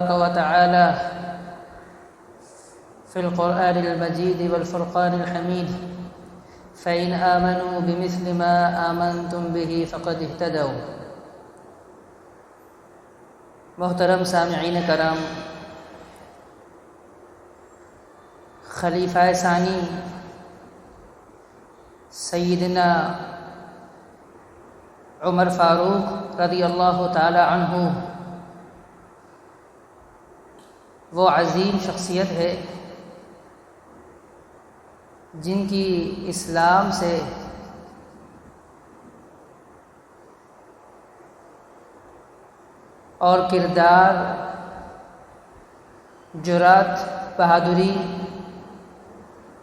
وتعالى في القرآن المجيد والفرقان الحميد فإن آمنوا بمثل ما آمنتم به فقد اهتدوا۔ محترم سامعین کرام، خلیفہ ثانی سیدنا عمر فاروق رضی اللہ تعالی عنہ وہ عظیم شخصیت ہے جن کی اسلام سے اور کردار، جرأت، بہادری،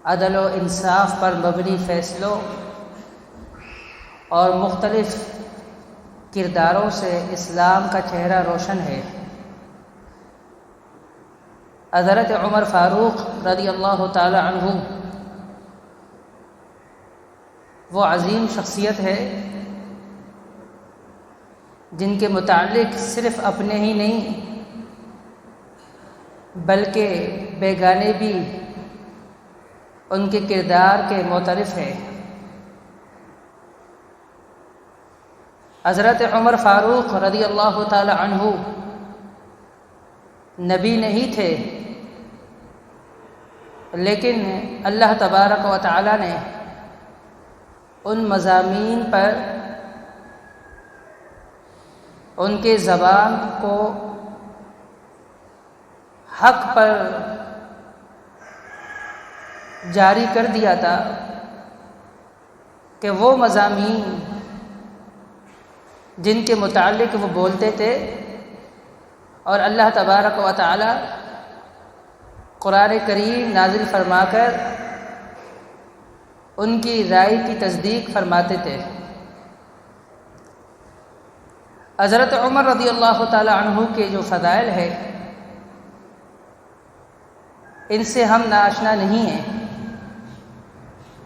عدل و انصاف پر مبنی فیصلوں اور مختلف کرداروں سے اسلام کا چہرہ روشن ہے۔ حضرت عمر فاروق رضی اللہ تعالی عنہ وہ عظیم شخصیت ہے جن کے متعلق صرف اپنے ہی نہیں بلکہ بیگانے بھی ان کے کردار کے معترف ہیں۔ حضرت عمر فاروق رضی اللہ تعالی عنہ نبی نہیں تھے، لیکن اللہ تبارک و تعالی نے ان مضامین پر ان کے زبان کو حق پر جاری کر دیا تھا کہ وہ مضامین جن کے متعلق وہ بولتے تھے اور اللہ تبارک و تعالی قرآن کریم نازل فرما کر ان کی رائے کی تصدیق فرماتے تھے۔ حضرت عمر رضی اللہ تعالی عنہ کے جو فضائل ہے ان سے ہم ناآشنا نہیں ہیں۔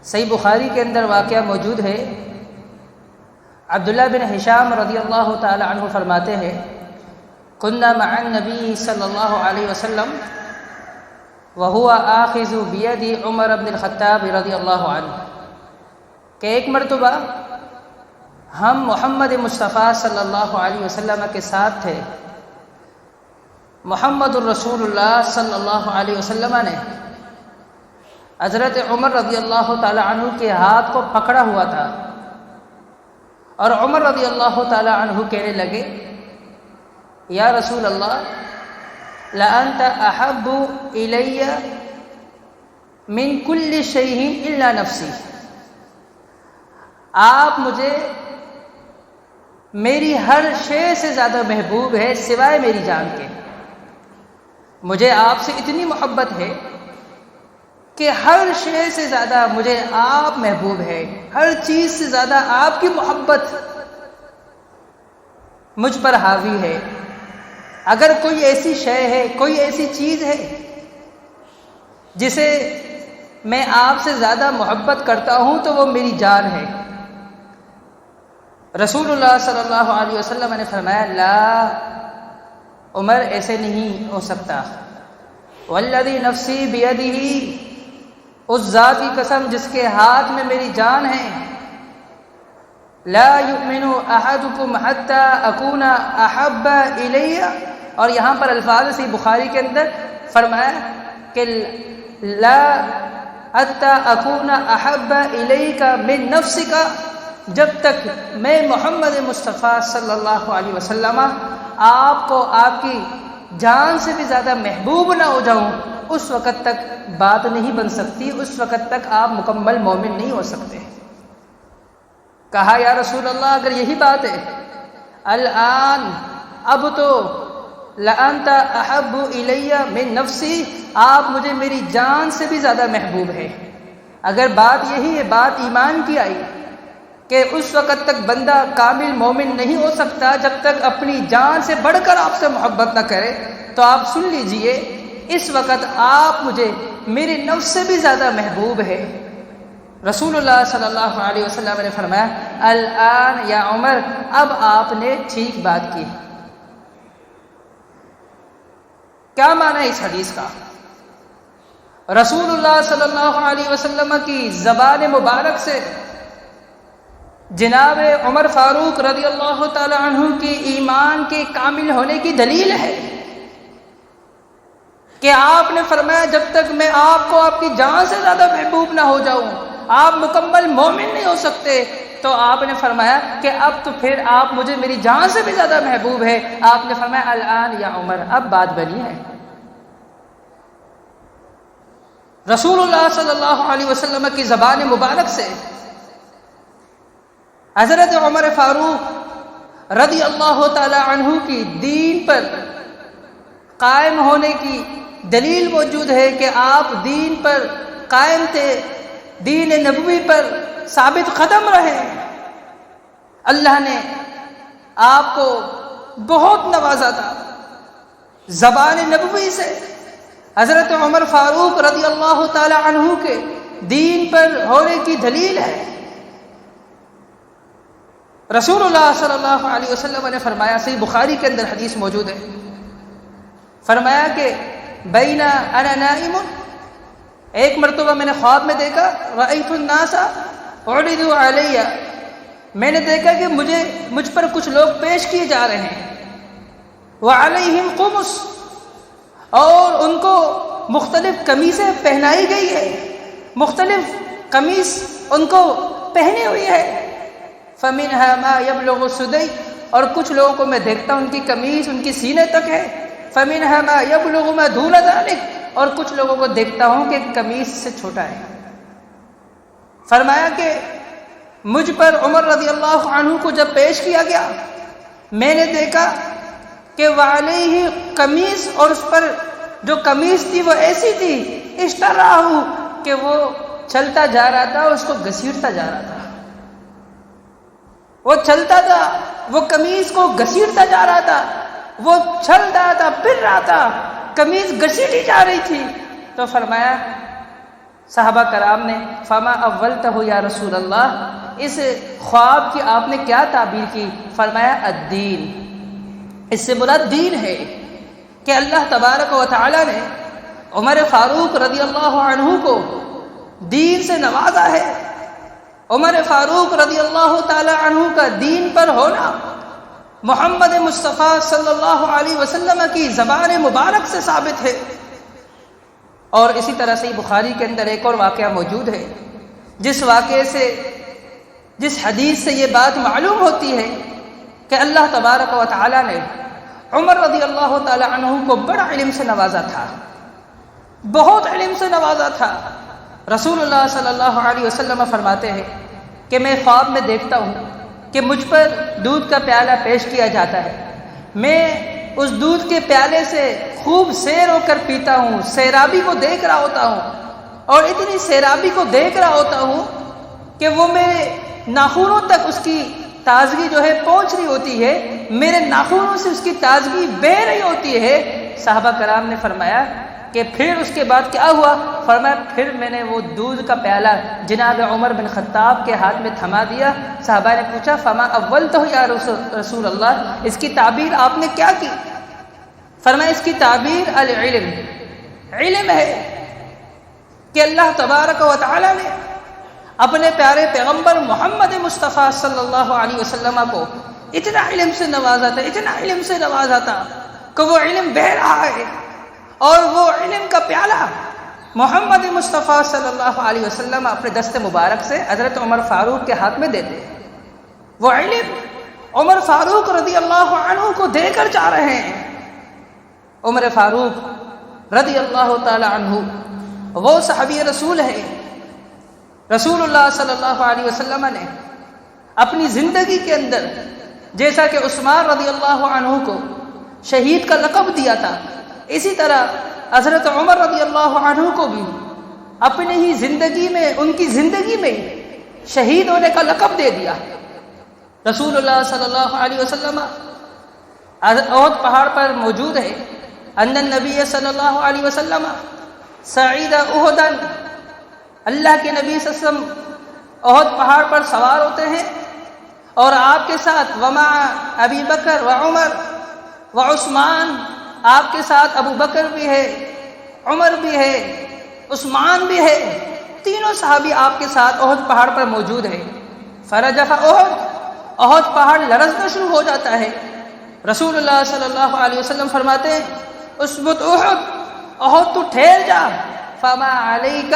صحیح بخاری کے اندر واقعہ موجود ہے۔ عبداللہ بن ہشام رضی اللہ تعالی عنہ فرماتے ہیں، كنا مع النبی صلی اللہ علیہ وسلم وهو آخذ بید عمر بن الخطاب رضی اللہ عنہ، کہ ایک مرتبہ ہم محمد مصطفیٰ صلی اللہ علیہ وسلم کے ساتھ تھے۔ محمد الرسول اللہ صلی اللہ علیہ وسلم نے حضرت عمر رضی اللہ تعالی عنہ کے ہاتھ کو پکڑا ہوا تھا، اور عمر رضی اللہ تعالی عنہ کہنے لگے، یا رسول اللہ لأنت احب الی من کل شیء الا نفسی، آپ مجھے میری ہر شے سے زیادہ محبوب ہے سوائے میری جان کے۔ مجھے آپ سے اتنی محبت ہے کہ ہر شے سے زیادہ مجھے آپ محبوب ہے، ہر چیز سے زیادہ آپ کی محبت مجھ پر حاوی ہے۔ اگر کوئی ایسی شے ہے، کوئی ایسی چیز ہے جسے میں آپ سے زیادہ محبت کرتا ہوں تو وہ میری جان ہے۔ رسول اللہ صلی اللہ علیہ وسلم نے فرمایا، لا عمر، ایسے نہیں ہو سکتا، والذی نفسی بیدہ، اس ذات کی قسم جس کے ہاتھ میں میری جان ہے، لا یؤمن احدکم حتی اکون احب الی، اور یہاں پر الفاظ سے بخاری کے اندر فرمایا کہ لا حتی اکون احب الیک من نفسک، جب تک میں محمد مصطفیٰ صلی اللہ علیہ وسلم آپ کو آپ کی جان سے بھی زیادہ محبوب نہ ہو جاؤں، اس وقت تک بات نہیں بن سکتی، اس وقت تک آپ مکمل مومن نہیں ہو سکتے۔ کہا، یا رسول اللہ اگر یہی بات ہے، الآن اب تو لأنت احب الی من نفسی، آپ مجھے میری جان سے بھی زیادہ محبوب ہے۔ اگر بات یہی ہے، بات ایمان کی آئی کہ اس وقت تک بندہ کامل مومن نہیں ہو سکتا جب تک اپنی جان سے بڑھ کر آپ سے محبت نہ کرے، تو آپ سن لیجئے، اس وقت آپ مجھے میرے نفس سے بھی زیادہ محبوب ہے۔ رسول اللہ صلی اللہ علیہ وسلم نے فرمایا الآن یا عمر، اب آپ نے ٹھیک بات کی۔ کیا معنی ہے اس حدیث کا؟ رسول اللہ صلی اللہ علیہ وسلم کی زبان مبارک سے جناب عمر فاروق رضی اللہ تعالی عنہ کی ایمان کے کامل ہونے کی دلیل ہے کہ آپ نے فرمایا جب تک میں آپ کو آپ کی جان سے زیادہ محبوب نہ ہو جاؤں آپ مکمل مومن نہیں ہو سکتے. تو آپ نے فرمایا کہ اب تو پھر آپ مجھے میری جان سے بھی زیادہ محبوب ہے. آپ نے فرمایا الآن یا عمر، اب بات بنی ہے. رسول اللہ صلی اللہ علیہ وسلم کی زبان مبارک سے حضرت عمر فاروق رضی اللہ تعالی عنہ کی دین پر قائم ہونے کی دلیل موجود ہے کہ آپ دین پر قائم تھے، دین نبوی پر ثابت قدم رہے. اللہ نے آپ کو بہت نوازا تھا. زبان نبوی سے حضرت عمر فاروق رضی اللہ تعالی عنہ کے دین پر ہونے کی دلیل ہے. رسول اللہ صلی اللہ علیہ وسلم نے فرمایا، صحیح بخاری کے اندر حدیث موجود ہے، فرمایا کہ بینا انا نائم، ایک مرتبہ میں نے خواب میں دیکھا، رأیت الناس عرضوا علی، میں نے دیکھا کہ مجھ پر کچھ لوگ پیش کیے جا رہے ہیں، وعلیہم قمص، اور ان کو مختلف قمیصیں پہنائی گئی ہے، مختلف قمیص ان کو پہنی ہوئی ہے. فمنها ما يبلغ الثدي، اور کچھ لوگوں کو میں دیکھتا ہوں ان کی قمیص ان کی سینے تک ہے. فمنها ما يبلغ ما دون ذلك، اور کچھ لوگوں کو دیکھتا ہوں کہ قمیص سے چھوٹا ہے. فرمایا کہ مجھ پر عمر رضی اللہ عنہ کو جب پیش کیا گیا، میں نے دیکھا کہ وعلیہ قمیص، اور اس پر جو قمیص تھی وہ ایسی تھی، اشتراہ، کہ وہ چلتا جا رہا تھا، اس کو گھسیٹتا جا رہا تھا. وہ چلتا تھا، وہ قمیص کو گھسیٹتا جا رہا تھا، وہ چل رہا تھا، پھر رہا تھا، قمیص گھسیٹی جا رہی تھی. تو فرمایا صحابہ کرام نے، فما اولتہ یا رسول اللہ، اس خواب کی آپ نے کیا تعبیر کی؟ فرمایا الدین، اس سے مراد دین ہے کہ اللہ تبارک و تعالی نے عمر فاروق رضی اللہ عنہ کو دین سے نوازا ہے. عمر فاروق رضی اللہ تعالی عنہ کا دین پر ہونا محمد مصطفیٰ صلی اللہ علیہ وسلم کی زبان مبارک سے ثابت ہے. اور اسی طرح سے بخاری کے اندر ایک اور واقعہ موجود ہے، جس واقعے سے، جس حدیث سے یہ بات معلوم ہوتی ہے کہ اللہ تبارک و تعالی نے عمر رضی اللہ تعالی عنہ کو بڑا علم سے نوازا تھا، بہت علم سے نوازا تھا. رسول اللہ صلی اللہ علیہ وسلم فرماتے ہیں کہ میں خواب میں دیکھتا ہوں کہ مجھ پر دودھ کا پیالہ پیش کیا جاتا ہے، میں اس دودھ کے پیالے سے خوب سیر ہو کر پیتا ہوں، سیرابی کو دیکھ رہا ہوتا ہوں، اور اتنی سیرابی کو دیکھ رہا ہوتا ہوں کہ وہ میرے ناخنوں تک اس کی تازگی جو ہے پہنچ رہی ہوتی ہے، میرے ناخنوں سے اس کی تازگی بہہ رہی ہوتی ہے. صحابہ کرام نے فرمایا کہ پھر اس کے بعد کیا ہوا؟ فرمایا پھر میں نے وہ دودھ کا پیالہ جناب عمر بن خطاب کے ہاتھ میں تھما دیا. صحابہ نے پوچھا فما اولتہ یا رسول اللہ، اس کی تعبیر آپ نے کیا کی؟ فرمایا اس کی تعبیر العلم، علم ہے کہ اللہ تبارک و تعالی نے اپنے پیارے پیغمبر محمد مصطفیٰ صلی اللہ علیہ وسلم کو اتنا علم سے نوازا تھا، اتنا علم سے نوازا تھا کہ وہ علم بہہ رہا ہے، اور وہ علم کا پیالہ محمد مصطفیٰ صلی اللہ علیہ وسلم اپنے دست مبارک سے حضرت عمر فاروق کے ہاتھ میں دیتے ہیں. وہ علم عمر فاروق رضی اللہ عنہ کو دے کر جا رہے ہیں. عمر فاروق رضی اللہ تعالی عنہ وہ صحابی رسول ہے. رسول اللہ صلی اللہ علیہ وسلم نے اپنی زندگی کے اندر جیسا کہ عثمان رضی اللہ عنہ کو شہید کا لقب دیا تھا، اسی طرح حضرت عمر رضی اللہ عنہ کو بھی اپنی ہی زندگی میں، ان کی زندگی میں شہید ہونے کا لقب دے دیا. رسول اللہ صلی اللہ علیہ وسلم احد پہاڑ پر موجود ہے. ان النبی صلی اللہ علیہ وسلم صعید احدا، اللہ کے نبی صلی اللہ علیہ وسلم احد پہاڑ پر سوار ہوتے ہیں، اور آپ کے ساتھ ومع ابی بکر و عمر و عثمان آپ کے ساتھ ابو بکر بھی ہے، عمر بھی ہے، عثمان بھی ہے، تینوں صحابی آپ کے ساتھ احد پہاڑ پر موجود ہیں۔ فرجف احد پہاڑ لرزنا شروع ہو جاتا ہے۔ رسول اللہ صلی اللہ علیہ وسلم فرماتے ہیں اسبت احد تو ٹھہر جا، فما علیک،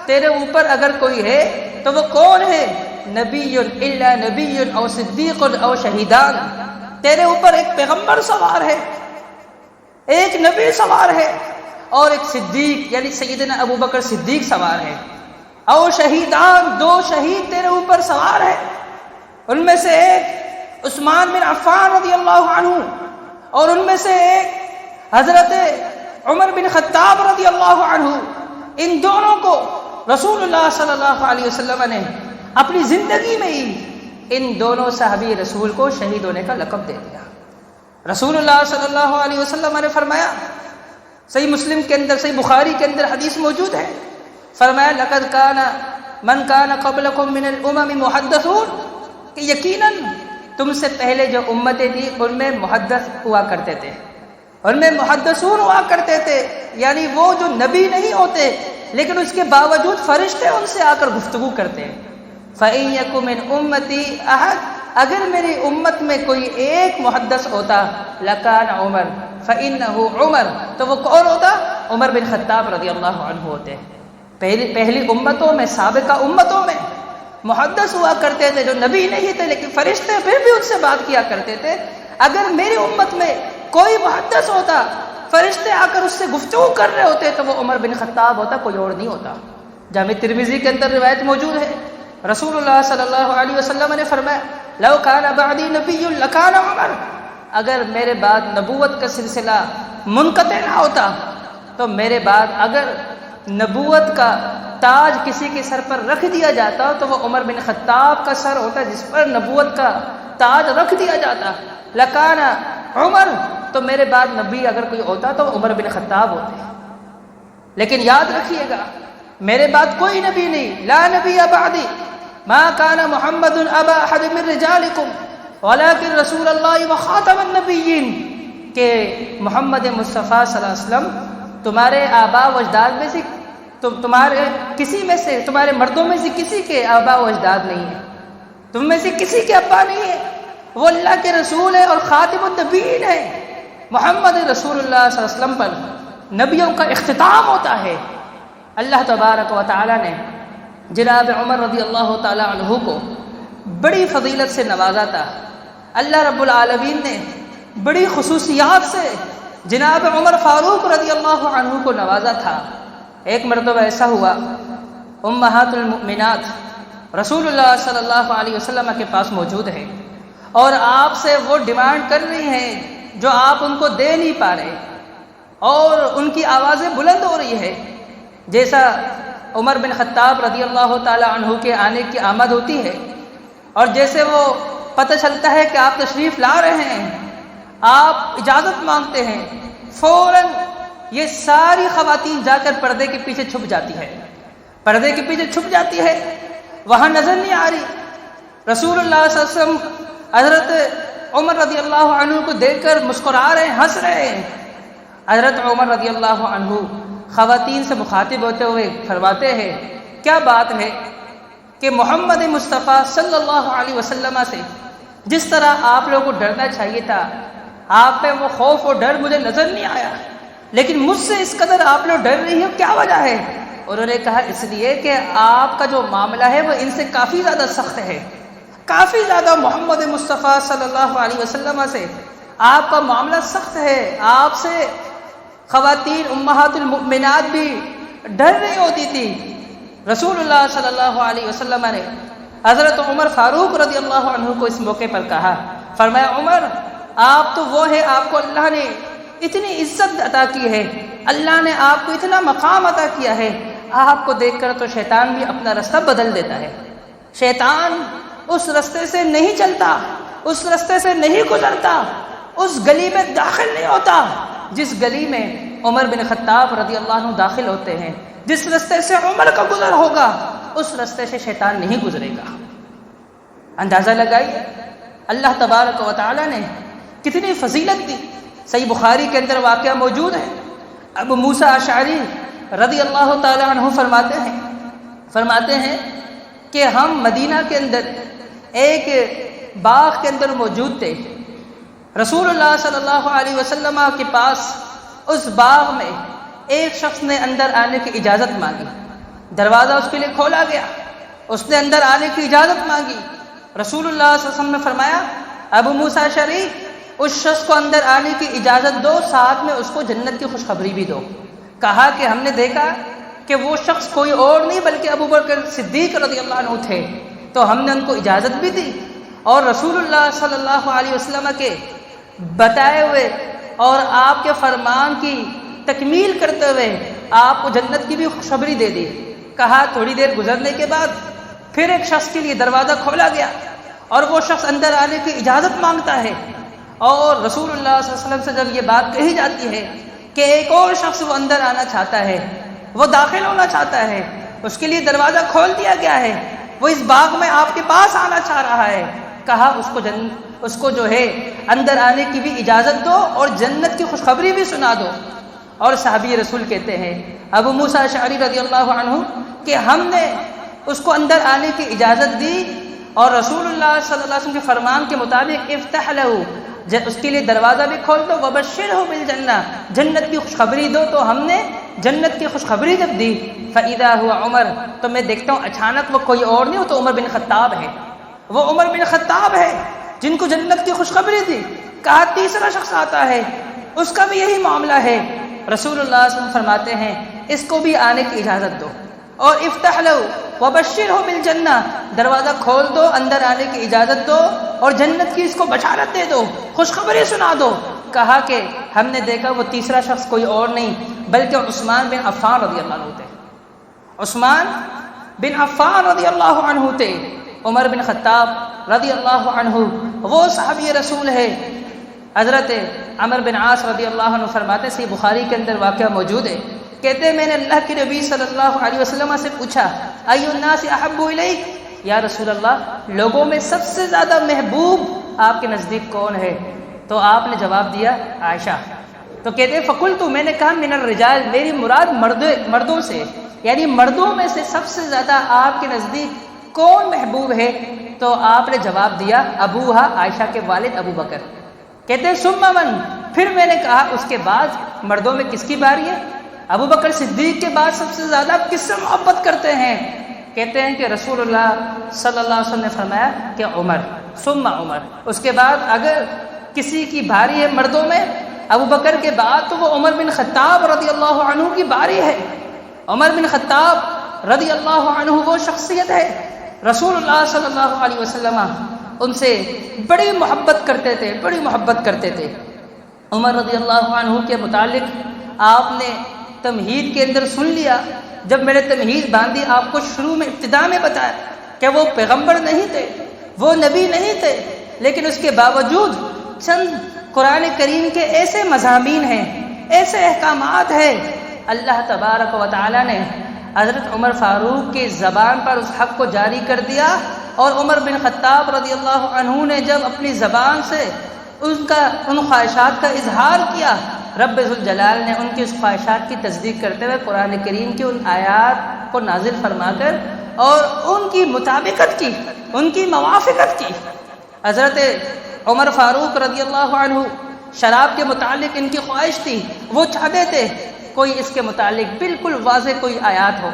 تیرے اوپر اگر کوئی ہے تو وہ کون ہے؟ نبی الا نبی او صدیق او شہیدان، تیرے اوپر ایک پیغمبر سوار ہے، ایک نبی سوار ہے، اور ایک صدیق یعنی سیدنا ابو بکر صدیق سوار ہے، او شہیدان، دو شہید تیرے اوپر سوار ہے، ان میں سے ایک عثمان بن عفان رضی اللہ عنہ اور ان میں سے ایک حضرت عمر بن خطاب رضی اللہ عنہ۔ ان دونوں کو رسول اللہ صلی اللہ علیہ وسلم نے اپنی زندگی میں ہی ان دونوں صحابی رسول کو شہید ہونے کا لقب دے دیا۔ رسول اللہ صلی اللہ علیہ وسلم نے فرمایا، صحیح مسلم کے اندر، صحیح بخاری کے اندر حدیث موجود ہے، فرمایا لقد کان من کان قبلکم من الامم محدثون، کہ یقیناً تم سے پہلے جو امتیں تھیں ان میں محدث ہوا کرتے تھے، ان میں محدثون ہوا کرتے تھے، یعنی وہ جو نبی نہیں ہوتے لیکن اس کے باوجود فرشتے ان سے آ کر گفتگو کرتے ہیں۔ فَإِن يَكُن مِّنْ أُمَّتِي أَحَدٌ، اگر میری امت میں کوئی ایک محدث ہوتا، لَكَانَ عمر، فَإِنَّهُ عمر، تو وہ کون ہوتا؟ عمر بن خطاب رضی اللہ عنہ ہوتے۔ پہلی امتوں میں، سابقہ امتوں میں محدث ہوا کرتے تھے جو نبی نہیں تھے لیکن فرشتے پھر بھی ان سے بات کیا کرتے تھے۔ اگر میری امت میں کوئی محدث ہوتا، فرشتے آ کر اس سے گفتگو کر رہے ہوتے تو وہ عمر بن خطاب ہوتا، کوئی اور نہیں ہوتا۔ جامع ترمذی کے اندر روایت موجود ہے، رسول اللہ صلی اللہ علیہ وسلم نے فرمایا لو کان بعدی نبی لکان عمر، اگر میرے بعد نبوت کا سلسلہ منقطع نہ ہوتا تو میرے بعد اگر نبوت کا تاج کسی کے سر پر رکھ دیا جاتا تو وہ عمر بن خطاب کا سر ہوتا جس پر نبوت کا تاج رکھ دیا جاتا، لکان عمر، تو میرے بعد نبی اگر کوئی ہوتا تو عمر بن خطاب ہوتے۔ لیکن یاد رکھیے گا میرے بعد کوئی نبی نہیں، لا نبی بعدی، ما کان محمد ابا احد من رجالکم ولکن رسول اللہ وخاتم النبیین، کہ محمد مصطفیٰ صلی اللہ علیہ وسلم تمہارے آبا و اجداد میں سے، تمہارے کسی میں سے، تمہارے مردوں میں سے کسی کے آبا و اجداد نہیں ہیں، تم میں سے کسی کے ابا نہیں ہے، وہ اللہ کے رسول ہے اور خاتم النبیین ہے۔ محمد رسول اللہ صلی اللہ علیہ وسلم پر نبیوں کا اختتام ہوتا ہے۔ اللہ تبارک و تعالی نے جناب عمر رضی اللہ تعالی عنہ کو بڑی فضیلت سے نوازا تھا۔ اللہ رب العالمین نے بڑی خصوصیات سے جناب عمر فاروق رضی اللہ عنہ کو نوازا تھا۔ ایک مرتبہ ایسا ہوا، امہات المؤمنات رسول اللہ صلی اللہ علیہ وسلم کے پاس موجود ہیں اور آپ سے وہ ڈیمانڈ کر رہی ہیں جو آپ ان کو دے نہیں پا رہے، اور ان کی آوازیں بلند ہو رہی ہے۔ جیسا عمر بن خطاب رضی اللہ تعالی عنہ کے آنے کی آمد ہوتی ہے اور جیسے وہ پتہ چلتا ہے کہ آپ تشریف لا رہے ہیں، آپ اجازت مانگتے ہیں، فوراً یہ ساری خواتین جا کر پردے کے پیچھے چھپ جاتی ہے، پردے کے پیچھے چھپ جاتی ہے، وہاں نظر نہیں آ رہی۔ رسول اللہ صلی اللہ علیہ وسلم حضرت عمر رضی اللہ عنہ کو دیکھ کر مسکرا رہے ہیں، ہنس رہے ہیں۔ حضرت عمر رضی اللہ عنہ خواتین سے مخاطب ہوتے ہوئے فرماتے ہیں، کیا بات ہے کہ محمد مصطفیٰ صلی اللہ علیہ وسلم سے جس طرح آپ لوگوں کو ڈرنا چاہیے تھا، آپ میں وہ خوف اور ڈر مجھے نظر نہیں آیا، لیکن مجھ سے اس قدر آپ لوگ ڈر رہی ہو، کیا وجہ ہے؟ انہوں نے کہا اس لیے کہ آپ کا جو معاملہ ہے وہ ان سے کافی زیادہ سخت ہے، کافی زیادہ محمد مصطفیٰ صلی اللہ علیہ وسلم سے آپ کا معاملہ سخت ہے، آپ سے خواتین امہات المؤمنات بھی ڈر رہی ہوتی تھی۔ رسول اللہ صلی اللہ علیہ وسلم نے حضرت عمر فاروق رضی اللہ عنہ کو اس موقع پر کہا، فرمایا عمر آپ تو وہ ہے، آپ کو اللہ نے اتنی عزت عطا کی ہے، اللہ نے آپ کو اتنا مقام عطا کیا ہے، آپ کو دیکھ کر تو شیطان بھی اپنا رستہ بدل دیتا ہے، شیطان اس رستے سے نہیں چلتا، اس رستے سے نہیں گزرتا، اس گلی میں داخل نہیں ہوتا جس گلی میں عمر بن خطاب رضی اللہ عنہ داخل ہوتے ہیں۔ جس رستے سے عمر کا گزر ہوگا اس رستے سے شیطان نہیں گزرے گا۔ اندازہ لگائیے اللہ تبارک و تعالی نے کتنی فضیلت دی صحیح بخاری کے اندر واقعہ موجود ہے. ابو موسیٰ اشعری رضی اللہ تعالی عنہ فرماتے ہیں کہ ہم مدینہ کے اندر ایک باغ کے اندر موجود تھے. رسول اللہ صلی اللہ علیہ وسلم کے پاس اس باغ میں ایک شخص نے اندر آنے کی اجازت مانگی. دروازہ اس کے لیے کھولا گیا، اس نے اندر آنے کی اجازت مانگی. رسول اللہ صلی اللہ علیہ وسلم نے فرمایا ابو موسیٰ اشعری اس شخص کو اندر آنے کی اجازت دو، ساتھ میں اس کو جنت کی خوشخبری بھی دو. کہا کہ ہم نے دیکھا کہ وہ شخص کوئی اور نہیں بلکہ ابو بکر صدیق رضی اللہ عنہ تھے، تو ہم نے ان کو اجازت بھی دی اور رسول اللہ صلی اللہ علیہ وسلم کے بتائے ہوئے اور آپ کے فرمان کی تکمیل کرتے ہوئے آپ کو جنت کی بھی خوشخبری دے دی. کہا تھوڑی دیر گزرنے کے بعد پھر ایک شخص کے لیے دروازہ کھولا گیا اور وہ شخص اندر آنے کی اجازت مانگتا ہے، اور رسول اللہ صلی اللہ علیہ وسلم سے جب یہ بات کہی جاتی ہے کہ ایک اور شخص وہ اندر آنا چاہتا ہے، وہ داخل ہونا چاہتا ہے، اس کے لیے دروازہ کھول دیا گیا ہے، وہ اس باغ میں آپ کے پاس آنا چاہ رہا ہے. کہا اس کو جو ہے اندر آنے کی بھی اجازت دو اور جنت کی خوشخبری بھی سنا دو. اور صحابی رسول کہتے ہیں ابو موسیٰ اشعری رضی اللہ عنہ کہ ہم نے اس کو اندر آنے کی اجازت دی اور رسول اللہ صلی اللہ علیہ وسلم کے فرمان کے مطابق افتح لہو، اس کے لیے دروازہ بھی کھول دو، وبشرہ بالجنہ، جنت کی خوشخبری دو. تو ہم نے جنت کی خوشخبری جب دی فاذا هو عمر، تو میں دیکھتا ہوں اچانک وہ کوئی اور نہیں، وہ تو عمر بن خطاب ہے، وہ عمر بن خطاب ہے جن کو جنت کی خوشخبری دی. کہا تیسرا شخص آتا ہے، اس کا بھی یہی معاملہ ہے. رسول اللہ صلی اللہ علیہ وسلم فرماتے ہیں اس کو بھی آنے کی اجازت دو اور افتح لہو وبشرہ بالجنہ، دروازہ کھول دو، اندر آنے کی اجازت دو اور جنت کی اس کو بشارت دے دو، خوشخبری سنا دو. کہا کہ ہم نے دیکھا وہ تیسرا شخص کوئی اور نہیں بلکہ عثمان بن عفان رضی اللہ عنہ تھے. عثمان بن عفان رضی اللہ عنہ تھے. عمر بن خطاب رضی اللہ عنہ وہ صحابی رسول ہے. حضرت عمر بن عاص رضی اللہ عنہ فرماتے ہیں، بخاری کے اندر واقعہ موجود ہے، کہتے ہیں میں نے اللہ کے نبی صلی اللہ علیہ وسلم سے پوچھا ای الناس احب الیک، یا رسول اللہ لوگوں میں سب سے زیادہ محبوب آپ کے نزدیک کون ہے؟ تو آپ نے جواب دیا عائشہ. تو کہتے ہیں فقلت، میں نے کہا من الرجال، میری مراد مردوں سے، یعنی مردوں میں سے سب سے زیادہ آپ کے نزدیک کون محبوب ہے؟ تو آپ نے جواب دیا ابوہا، عائشہ کے والد ابو بکر. کہتے ہیں ثم من، پھر میں نے کہا اس کے بعد مردوں میں کس کی باری ہے؟ ابو بکر صدیق کے بعد سب سے زیادہ کس سے محبت کرتے ہیں؟ کہتے ہیں کہ رسول اللہ صلی اللہ علیہ وسلم نے فرمایا کہ عمر، ثم عمر. اس کے بعد اگر کسی کی باری ہے مردوں میں ابو بکر کے بعد تو وہ عمر بن خطاب رضی اللہ عنہ کی باری ہے. عمر بن خطاب رضی اللہ عنہ وہ شخصیت ہے رسول اللہ صلی اللہ علیہ وسلم ان سے بڑی محبت کرتے تھے، بڑی محبت کرتے تھے. عمر رضی اللہ عنہ کے متعلق آپ نے تمہید کے اندر سن لیا، جب میں نے تمہید باندھی آپ کو شروع میں ابتدا میں بتایا کہ وہ پیغمبر نہیں تھے، وہ نبی نہیں تھے، لیکن اس کے باوجود چند قرآن کریم کے ایسے مضامین ہیں، ایسے احکامات ہیں، اللہ تبارک و تعالی نے حضرت عمر فاروق کی زبان پر اس حق کو جاری کر دیا. اور عمر بن خطاب رضی اللہ عنہ نے جب اپنی زبان سے ان خواہشات کا اظہار کیا، رب ذوالجلال نے ان کی اس خواہشات کی تصدیق کرتے ہوئے قرآن کریم کی ان آیات کو نازل فرما کر اور ان کی مطابقت کی، ان کی موافقت کی. حضرت عمر فاروق رضی اللہ عنہ شراب کے متعلق ان کی خواہش تھی، وہ چاہتے تھے کوئی اس کے متعلق بالکل واضح کوئی آیات ہو،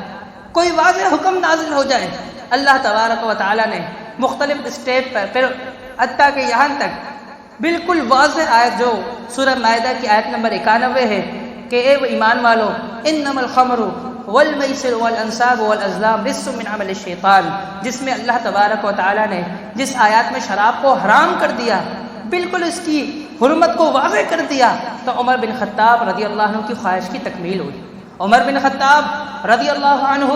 کوئی واضح حکم نازل ہو جائے. اللہ تبارک و تعالی نے مختلف اسٹیپ پر پھر حتیٰ کہ یہاں تک بالکل واضح آیت جو سورہ مائدہ کی آیت نمبر 91 ہے کہ اے ایمان والو انما الخمر والمیسر والانصاب والازلام رجس من عمل الشیطان، جس میں اللہ تبارک و تعالی نے جس آیات میں شراب کو حرام کر دیا، بالکل اس کی حرمت کو واضح کر دیا، تو عمر بن خطاب رضی اللہ عنہ کی خواہش کی تکمیل ہوئی. عمر بن خطاب رضی اللہ عنہ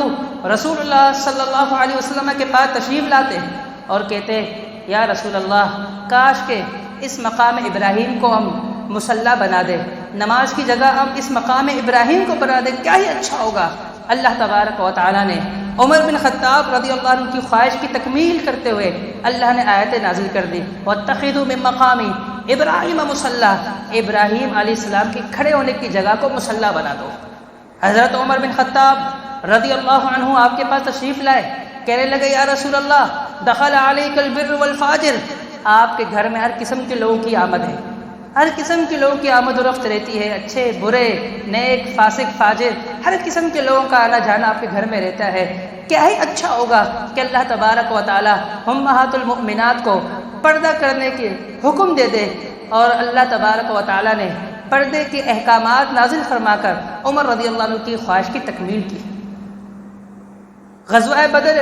رسول اللہ صلی اللہ علیہ وسلم کے پاس تشریف لاتے اور کہتے یا رسول اللہ کاش کہ اس مقام ابراہیم کو ہم مصلی بنا دے، نماز کی جگہ ہم اس مقام ابراہیم کو بنا دے، کیا ہی اچھا ہوگا. اللہ تبارک و تعالی نے عمر بن خطاب رضی اللہ عنہ کی خواہش کی تکمیل کرتے ہوئے اللہ نے آیت نازل کر دی وَاتَّخِذُوا مِن مَّقَامِ ابراہیم مصلی، ابراہیم علیہ السلام کی کھڑے ہونے کی جگہ کو مصلی بنا دو۔ حضرت عمر بن خطاب رضی اللہ عنہ آپ کے پاس تشریف لائے، کہنے لگے یا رسول اللہ دخل علیک البر والفاجر، آپ کے گھر میں ہر قسم کے لوگوں کی آمد ہے، ہر قسم کے لوگوں کی آمد و رفت رہتی ہے، اچھے برے نیک فاسق فاجر، ہر قسم کے لوگوں کا آنا جانا آپ کے گھر میں رہتا ہے، کیا ہی اچھا ہوگا کہ اللہ تبارک و تعالی امہات المؤمنات کو پردہ کرنے کے حکم دے دے۔ اور اللہ تبارک و تعالی نے پردے کے احکامات نازل فرما کر عمر رضی اللہ عنہ کی خواہش کی تکمیل کی۔ غزوہ بدر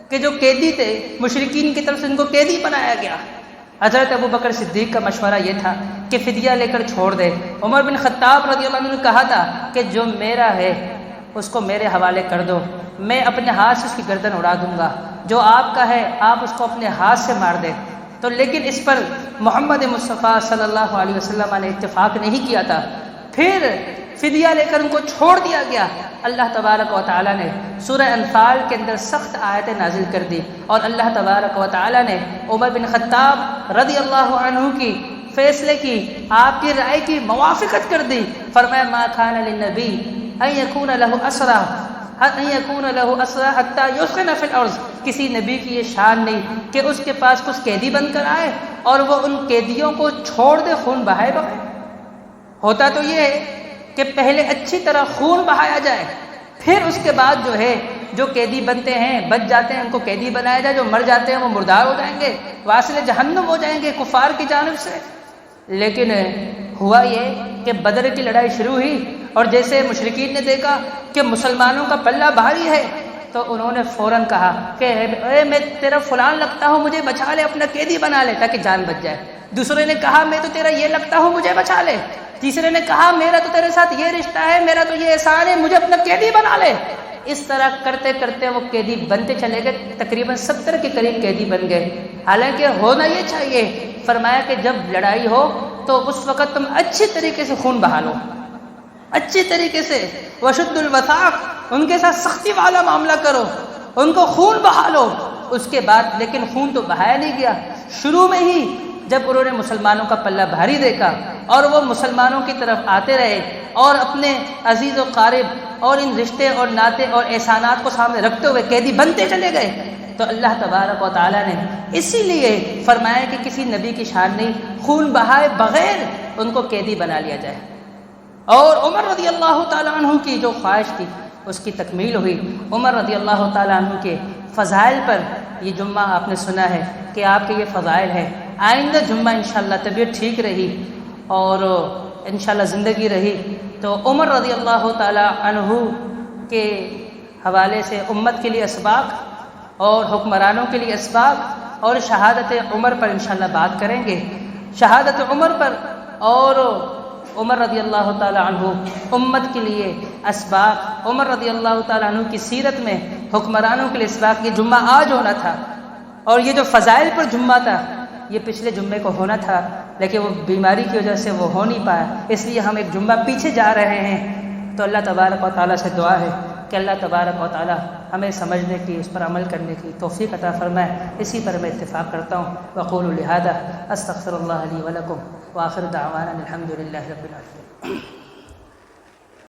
کے جو قیدی تھے، مشرکین کی طرف سے ان کو قیدی بنایا گیا۔ حضرت ابو بکر صدیق کا مشورہ یہ تھا کہ فدیہ لے کر چھوڑ دے۔ عمر بن خطاب رضی اللہ عنہ نے کہا تھا کہ جو میرا ہے اس کو میرے حوالے کر دو، میں اپنے ہاتھ سے اس کی گردن اڑا دوں گا، جو آپ کا ہے آپ اس کو اپنے ہاتھ سے مار دیں۔ تو لیکن اس پر محمد مصطفیٰ صلی اللہ علیہ وسلم نے اتفاق نہیں کیا تھا، پھر فدیہ لے کر ان کو چھوڑ دیا گیا۔ اللہ تبارک و تعالیٰ نے سورہ انفال کے اندر سخت آیتیں نازل کر دی، اور اللہ تبارک و تعالیٰ نے عمر بن خطاب رضی اللہ عنہ کی فیصلے کی، آپ کی رائے کی موافقت کر دی۔ فرمایا ما کان للنبی ان یکون له اسرى حتى یثخن فی الارض، کسی نبی کی یہ شان نہیں کہ اس کے پاس کچھ قیدی بن کر آئے اور وہ ان قیدیوں کو چھوڑ دے خون بہائے بغیر۔ ہوتا تو یہ ہے کہ پہلے اچھی طرح خون بہایا جائے، پھر اس کے بعد جو ہے جو قیدی بنتے ہیں بچ جاتے ہیں ان کو قیدی بنایا جائے، جو مر جاتے ہیں وہ مردار ہو جائیں گے، واصل جہنم ہو جائیں گے کفار کی جانب سے۔ لیکن ہوا یہ کہ بدر کی لڑائی شروع ہوئی، اور جیسے مشرکین نے دیکھا کہ مسلمانوں کا پلہ بھاری ہے تو انہوں نے فوراً کہا کہ اے میں تیرا فلان لگتا ہوں مجھے بچا لے، اپنا قیدی بنا لے تاکہ جان بچ جائے۔ دوسرے نے کہا میں تو تیرا یہ لگتا ہوں مجھے بچا لے۔ تیسرے نے کہا میرا تو تیرے ساتھ یہ رشتہ ہے، میرا تو یہ احسان ہے، مجھے اپنا قیدی بنا لے۔ اس طرح کرتے کرتے وہ قیدی بنتے چلے گئے، تقریباً 70 کے قریب قیدی بن گئے۔ حالانکہ ہونا یہ چاہیے، فرمایا کہ جب لڑائی ہو تو اس وقت تم اچھی طریقے سے خون بہا لو، اچھی طریقے سے وشد الوثاق، ان کے ساتھ سختی والا معاملہ کرو، ان کو خون بہا لو۔ اس کے بعد لیکن خون تو بہایا نہیں گیا، شروع میں ہی جب انہوں نے مسلمانوں کا پلہ بھاری دیکھا اور وہ مسلمانوں کی طرف آتے رہے اور اپنے عزیز و قارب اور ان رشتے اور ناطے اور احسانات کو سامنے رکھتے ہوئے قیدی بنتے چلے گئے، تو اللہ تبارک و تعالیٰ نے اسی لیے فرمایا کہ کسی نبی کی شان نہیں خون بہائے بغیر ان کو قیدی بنا لیا جائے۔ اور عمر رضی اللہ تعالیٰ عنہ کی جو خواہش تھی اس کی تکمیل ہوئی۔ عمر رضی اللہ تعالیٰ عنہ کے فضائل پر یہ جمعہ آپ نے سنا ہے کہ آپ کے یہ فضائل ہیں۔ آئندہ جمعہ انشاءاللہ طبیعت ٹھیک رہی اور انشاءاللہ زندگی رہی تو عمر رضی اللہ تعالیٰ عنہ کے حوالے سے امت کے لیے اسباق اور حکمرانوں کے لیے اسباق اور شہادت عمر پر انشاءاللہ بات کریں گے۔ شہادت عمر پر اور عمر رضی اللہ تعالیٰ عنہ امت کے لیے اسباق، عمر رضی اللہ تعالیٰ عنہ کی سیرت میں حکمرانوں کے لیے اسباق، یہ جمعہ آج ہونا تھا، اور یہ جو فضائل پر جمعہ تھا یہ پچھلے جمعے کو ہونا تھا، لیکن وہ بیماری کی وجہ سے وہ ہو نہیں پایا، اس لیے ہم ایک جمعہ پیچھے جا رہے ہیں۔ تو اللہ تبارک و تعالیٰ سے دعا ہے کہ اللہ تبارک و تعالیٰ ہمیں سمجھنے کی، اس پر عمل کرنے کی توفیق عطا فرمائے۔ اسی پر میں اتفاق کرتا ہوں۔ وقولوا لہذا استغفر اللہ لی ولکم وآخر دعوانا الحمد للہ رب العالمین۔